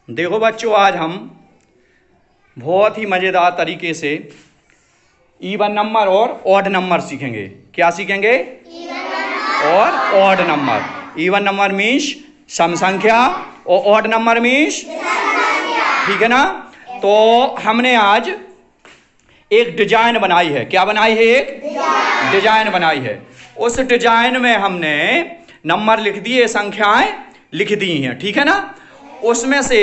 देखो बच्चों, आज हम बहुत ही मज़ेदार तरीके से इवन नंबर और ऑड नंबर सीखेंगे। क्या सीखेंगे? और odd number. Even number means सम संख्या और ऑड नंबर मीन्स, ठीक है ना। तो हमने आज एक डिजाइन बनाई है। क्या बनाई है? एक डिजाइन बनाई है। उस डिजाइन में हमने नंबर लिख दिए, संख्याएं लिख दी हैं, ठीक है ना। उसमें से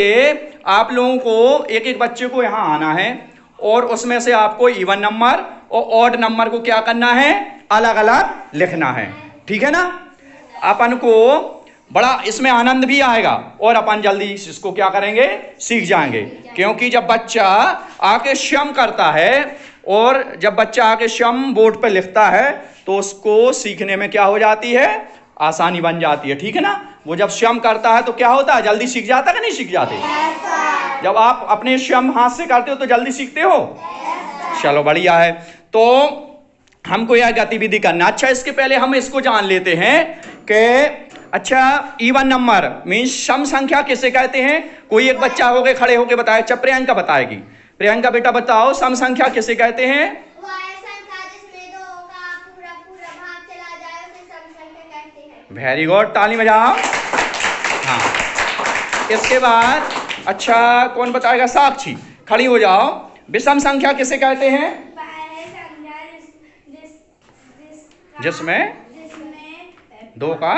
आप लोगों को एक एक बच्चे को यहाँ आना है और उसमें से आपको इवन नंबर और ऑड नंबर को क्या करना है? अलग अलग लिखना है, ठीक है ना। अपन को बड़ा इसमें आनंद भी आएगा और अपन जल्दी इसको क्या करेंगे? सीख जाएंगे। क्योंकि जब बच्चा आके स्वयं करता है और जब बच्चा आके स्वयं बोर्ड पर लिखता है तो उसको सीखने में क्या हो जाती है? आसानी बन जाती है, ठीक है ना। वो जब स्वयं करता है तो क्या होता है? जल्दी सीख जाता है कि नहीं सीख जाते? जब आप अपने स्वयं हाथ से करते हो तो जल्दी सीखते हो। चलो बढ़िया है। तो हमको यह गतिविधि करना। अच्छा, इसके पहले हम इसको जान लेते हैं कि अच्छा, इवन नंबर मीन्स सम संख्या किसे कहते हैं? कोई एक बच्चा होके खड़े होके बताए। अच्छा, प्रियंका बताएगी। प्रियंका बेटा बताओ, सम संख्या किसे कहते हैं? वेरी गुड, ताली बजाओ। हाँ, इसके बाद अच्छा कौन बताएगा? साक्षी, खड़ी हो जाओ। विषम संख्या किसे कहते हैं? जिसमें दो का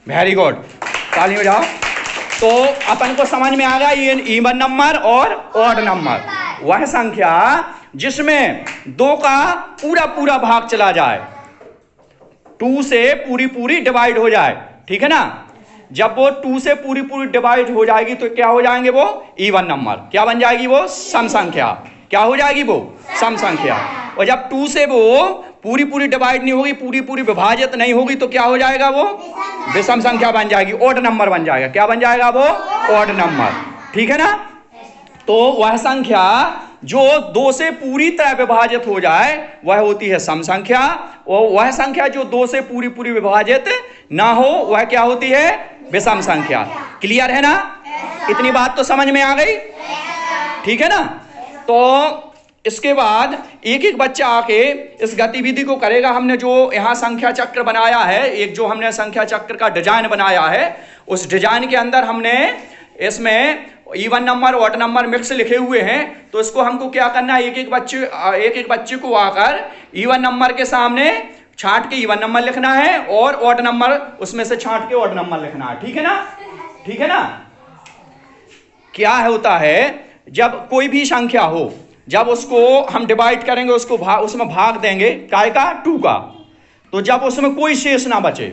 वेरी गुड, ताली बजाओ। तो अपन को समझ में आ गया ये इवन नंबर और ऑड नंबर वह संख्या जिसमें दो का पूरा पूरा भाग चला जाए, 2 से पूरी पूरी डिवाइड हो जाए, ठीक है ना। जब वो 2 से पूरी पूरी डिवाइड हो जाएगी तो क्या हो जाएंगे? वो इवन नंबर। क्या बन जाएगी? वो सम संख्या। क्या हो जाएगी? वो सम संख्या। और जब 2 से वो पूरी पूरी डिवाइड नहीं होगी, पूरी पूरी विभाजित नहीं होगी तो क्या हो जाएगा? वो विषम संख्या बन जाएगी, ऑड नंबर बन जाएगा। क्या बन जाएगा? वो ऑड नंबर, ठीक है ना। तो वह संख्या जो 2 से पूरी तरह विभाजित हो जाए वह होती है सम संख्या, और वह संख्या जो 2 से पूरी पूरी विभाजित ना हो वह क्या होती है? विषम संख्या। क्लियर है ना? इतनी बात तो समझ में आ गई, ठीक है ना। तो इसके बाद एक एक बच्चा आके इस गतिविधि को करेगा। हमने जो यहाँ संख्या चक्र बनाया है, एक जो हमने संख्या चक्र का डिजाइन बनाया है, उस डिजाइन के अंदर हमने इसमें even number odd number mix लिखे हुए हैं। तो इसको हमको क्या करना है? एक एक बच्चे को आकर इवन नंबर के सामने छांट के इवन नंबर लिखना है और ऑड नंबर उसमें से छांट के ऑड नंबर लिखना है, ठीक है ना। ठीक है ना। क्या होता है जब कोई भी संख्या हो, जब उसको हम डिवाइड करेंगे, उसको उसमें भाग देंगे काय का? 2 का। तो जब उसमें कोई शेष ना बचे,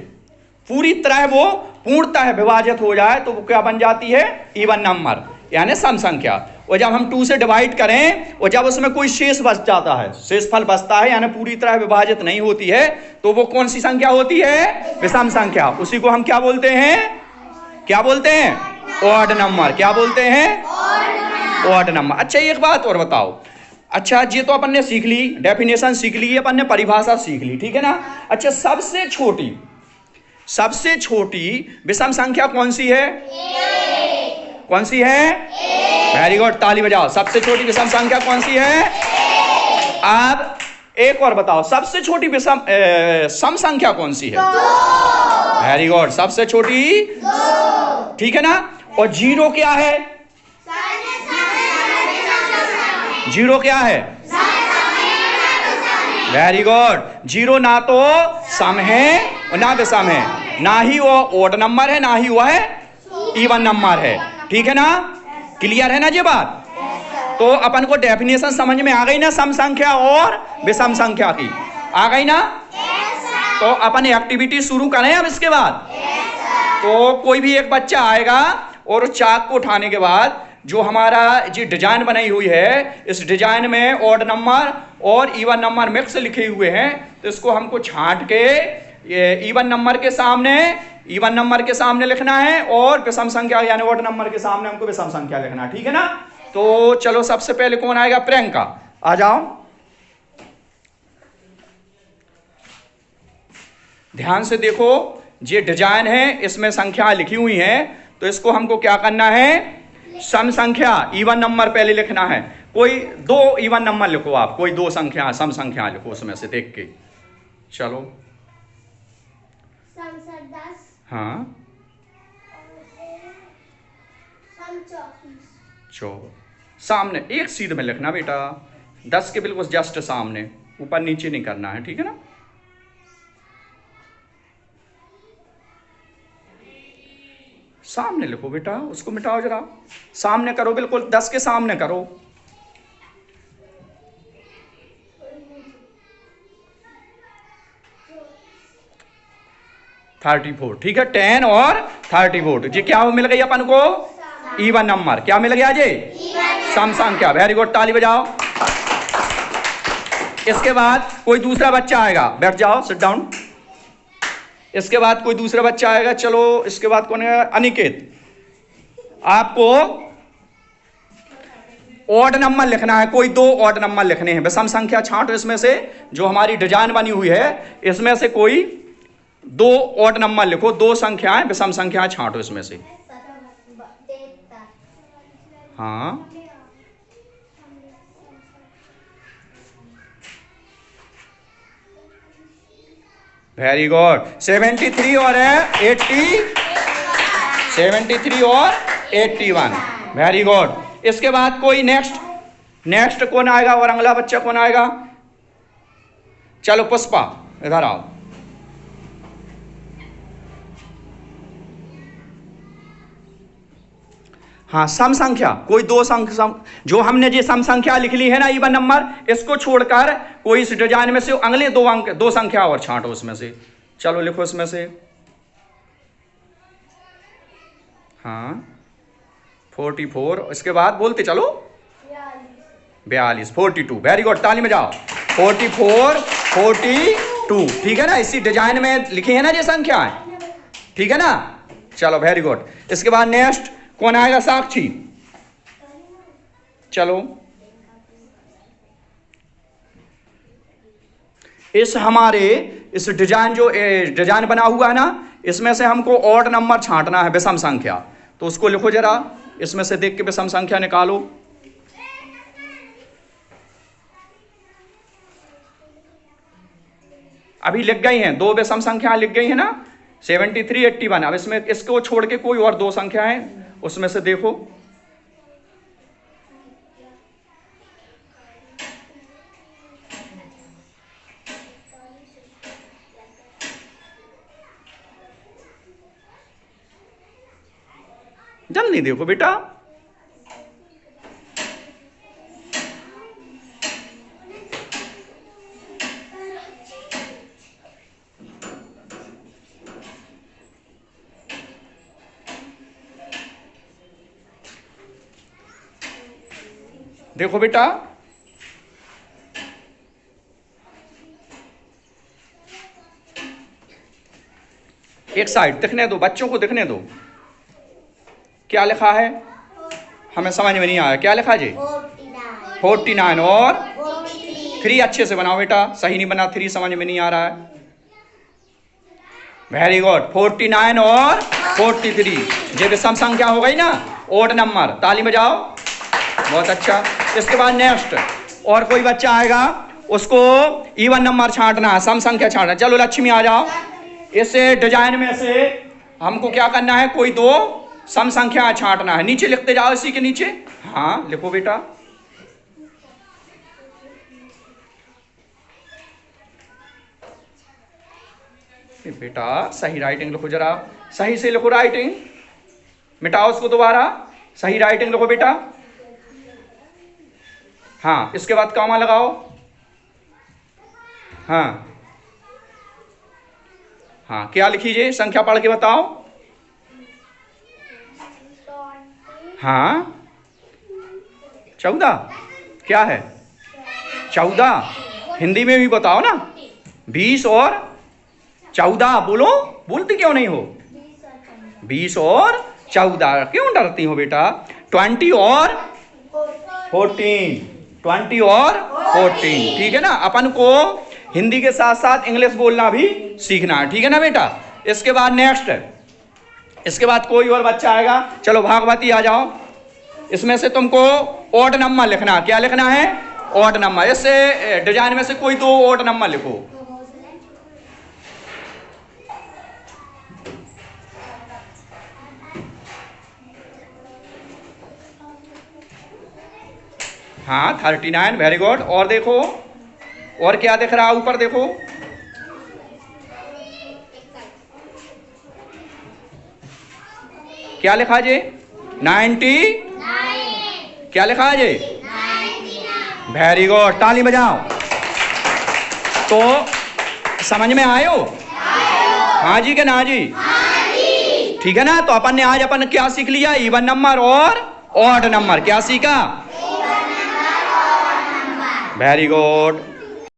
पूरी तरह वो पूर्णतः विभाजित हो जाए तो वो क्या बन जाती है? इवन नंबर यानी सम संख्या। और जब हम 2 से डिवाइड करें और जब उसमें कोई शेष बच जाता है, शेषफल बचता है यानी पूरी तरह विभाजित नहीं होती है, तो वो कौन सी संख्या होती है? विषम संख्या। उसी को हम क्या बोलते हैं? क्या बोलते हैं? Odd number. क्या बोलते हैं? Odd number. अच्छा, एक बात और बताओ। अच्छा, ये तो अपन ने सीख ली, डेफिनेशन सीख ली, अपन ने परिभाषा सीख ली, ठीक है ना। अच्छा, सबसे छोटी विषम संख्या कौन सी है? कौन सी है? वेरी गुड, ताली बजाओ। सबसे छोटी विषम संख्या कौन सी है? अब एक और बताओ, सबसे छोटी विषम सम संख्या कौन सी है? वेरी गुड, सबसे छोटी, ठीक है ना। और जीरो क्या है? जीरो क्या है? वेरी गुड, जीरो ना तो सम है और ना विषम है, ना ही वो ऑड नंबर है, ना ही वह इवन नंबर है, ठीक है ना। क्लियर है ना ये बात? तो अपन को डेफिनेशन समझ में आ गई ना सम संख्या और विषम संख्या की? आ गई ना? तो अपन एक्टिविटी शुरू करें अब इसके बाद। तो कोई भी एक बच्चा आएगा और चाक को उठाने के बाद जो हमारा जी डिजाइन बनाई हुई है, इस डिजाइन में ऑड नंबर और इवन नंबर मिक्स लिखे हुए हैं, तो इसको हमको छांट के इवन नंबर के सामने लिखना है और विषम संख्या यानी ऑड नंबर के सामने हमको विषम संख्या लिखना है, ठीक है ना। तो चलो, सबसे पहले कौन आएगा? प्रियंका, आ जाओ। ध्यान से देखो, ये डिजाइन है, इसमें संख्या लिखी हुई है, तो इसको हमको क्या करना है, सम संख्या इवन नंबर पहले लिखना है। कोई दो इवन नंबर लिखो आप, कोई दो संख्या सम संख्या लिखो उसमें से देख के। चलो सम 10, हाँ, सम 24। सामने एक सीध में लिखना बेटा, 10 के बिल्कुल जस्ट सामने, ऊपर नीचे नहीं करना है, ठीक है ना। सामने लिखो बेटा, उसको मिटाओ जरा, सामने करो, बिल्कुल 10 के सामने करो। 34, ठीक है, 10 और 34, जी क्या मिल गई अपन को, इवन नंबर। क्या मिल गया जी, सम संख्या। वेरी गुड, ताली बजाओ। इसके बाद कोई दूसरा बच्चा आएगा, बैठ जाओ, सिट डाउन। इसके बाद कोई दूसरा बच्चा आएगा, चलो इसके बाद कौन है, अनिकेत। आपको ऑड नंबर लिखना है, कोई दो ऑड नंबर लिखने हैं, विषम संख्या छांटो इसमें से, जो हमारी डिजाइन बनी हुई है इसमें से कोई दो ऑड नंबर लिखो, दो संख्याएं विषम संख्याएं छांटो इसमें से। हाँ, वेरी गुड। 73 और 80, 73 और 81, वेरी गुड। इसके बाद कोई नेक्स्ट कौन आएगा, और अगला बच्चा कौन आएगा, चलो पुष्पा इधर आओ। हाँ, सम संख्या, कोई दो जो हमने जी सम संख्या लिख ली है ना, इवन नंबर, इसको छोड़कर कोई इस डिजाइन में से अगले दो संख्या और छांटो उसमें से। चलो लिखो इसमें से। हाँ, 44, इसके बाद बोलते चलो 42, 42, वेरी गुड, ताली में जाओ। 44, 42, ठीक है ना, इसी डिजाइन में लिखी है ना ये संख्याएं, ठीक है ना। चलो वेरी गुड। इसके बाद नेक्स्ट कौन आएगा, साक्षी। चलो इस हमारे इस डिजाइन जो डिजाइन बना हुआ है ना, इसमें से हमको ऑड नंबर छांटना है, विषम संख्या। तो उसको लिखो जरा, इसमें से देख के विषम संख्या निकालो। अभी लिख गई हैं, दो विषम संख्या लिख गई है ना, 73, 81। अब इसमें इसको छोड़ के कोई और दो संख्याएं उसमें से देखो। जल्दी देखो बेटा। देखो बेटा, एक साइड दिखने दो, बच्चों को दिखने दो। क्या लिखा है, हमें समझ में नहीं आया, क्या लिखा जी, 49 और 3, अच्छे से बनाओ बेटा, सही नहीं बना, 3 समझ में नहीं आ रहा है। वेरी गुड, 49 और 43, ये विषम संख्या हो गई ना, ऑड नंबर, ताली बजाओ, बहुत अच्छा। इसके बाद नेक्स्ट और कोई बच्चा आएगा, उसको इवन नंबर छांटना है, सम संख्या छांटना। चलो लक्ष्मी आ जाओ। इस डिजाइन में से हमको क्या करना है, कोई दो सम संख्या छांटना है। नीचे लिखते जाओ, इसी के नीचे। हाँ लिखो बेटा। बेटा सही राइटिंग लिखो जरा, सही से लिखो राइटिंग, मिटाओ उसको दोबारा, सही राइटिंग लिखो बेटा। हाँ, इसके बाद कॉमा लगाओ। हाँ हाँ, क्या लिखीजिए, संख्या पढ़ के बताओ। हाँ 14, क्या है 14, हिंदी में भी बताओ ना। 20 और 14, बोलो, बोलती क्यों नहीं हो। 20 और 14, क्यों डरती हो बेटा। 20 और 14, 20 और 14, ठीक है ना। अपन को हिंदी के साथ साथ इंग्लिश बोलना भी सीखना है, ठीक है ना बेटा। इसके बाद नेक्स्ट, इसके बाद कोई और बच्चा आएगा। चलो भागवती आ जाओ। इसमें से तुमको ऑड नंबर लिखना। क्या लिखना है? Odd number. इससे डिजाइन में से कोई 2 ऑड नंबर लिखो। हाँ 39, वेरी गुड। और देखो और क्या दिख रहा है ऊपर देखो। क्या लिखा है जी? 90। क्या लिखा है जी? 99। वेरी गुड, ताली बजाओ। तो समझ में आयो? हाँ जी के ना जी? ठीक है ना। तो अपन ने आज अपन क्या सीख लिया? इवन नंबर और ऑड नंबर। क्या सीखा? Very good.